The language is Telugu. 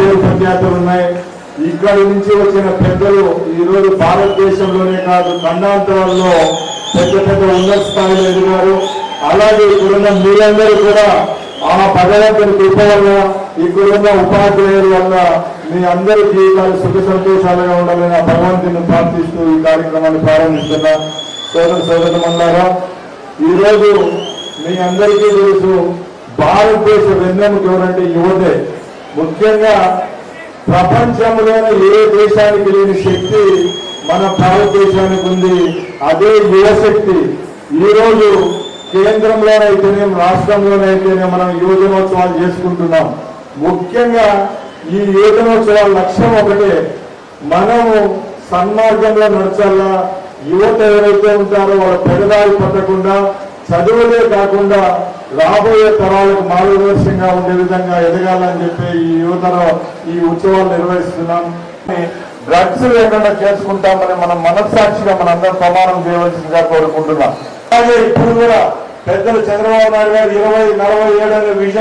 పేరు ప్రఖ్యాతులు ఉన్నాయి. ఇక్కడి నుంచి వచ్చిన పెద్దలు ఈ రోజు భారతదేశంలోనే కాదు ఖండాంతరాల్లో పెద్ద పెద్ద ఉన్నత స్థాయిలో ఎదిగారు. అలాగే ఇక్కడున్న మీరందరూ కూడా ఆ భగవంతుని కృప వల్ల ఇక్కడున్న ఉపాధ్యాయుల వల్ల మీ అందరి జీవితాలు సుఖ సంతోషాలుగా ఉండాలని ఆ భగవంతుని ప్రార్థిస్తూ ఈ కార్యక్రమాన్ని ప్రారంభిస్తున్నా. సోదరులారా, ఈరోజు మీ అందరికీ తెలుసు భారతదేశ వెన్నెముక ఎవరంటే యువతే. ముఖ్యంగా ప్రపంచంలోనే ఏ దేశానికి లేని శక్తి మన భారతదేశానికి ఉంది, అదే యువశక్తి. ఈరోజు కేంద్రంలోనైతేనే రాష్ట్రంలోనైతేనే మనం యువజనోత్సవాలు చేసుకుంటున్నాం. ముఖ్యంగా ఈ యువజనోత్సవాల లక్ష్యం ఒకటే, మనము సన్మార్గంలో నడచాలా. యువత ఎవరైతే ఉంటారో వాళ్ళ పెడదారి పట్టకుండా చదువులే కాకుండా రాబోయే తరాలకు మార్గదర్శకంగా ఉండే విధంగా ఎదగాలని చెప్పి ఈ యువతలో ఈ ఉత్సవాలు నిర్వహిస్తున్నాం. డ్రగ్స్ లేకుండా చేసుకుంటామని మనం మనస్సాక్షిగా మనందరం ప్రమాణం చేయవలసిందిగా కోరుకుంటున్నాం. అలాగే ఇప్పుడు కూడా పెద్దలు చంద్రబాబు నాయుడు గారు 2047 విజన్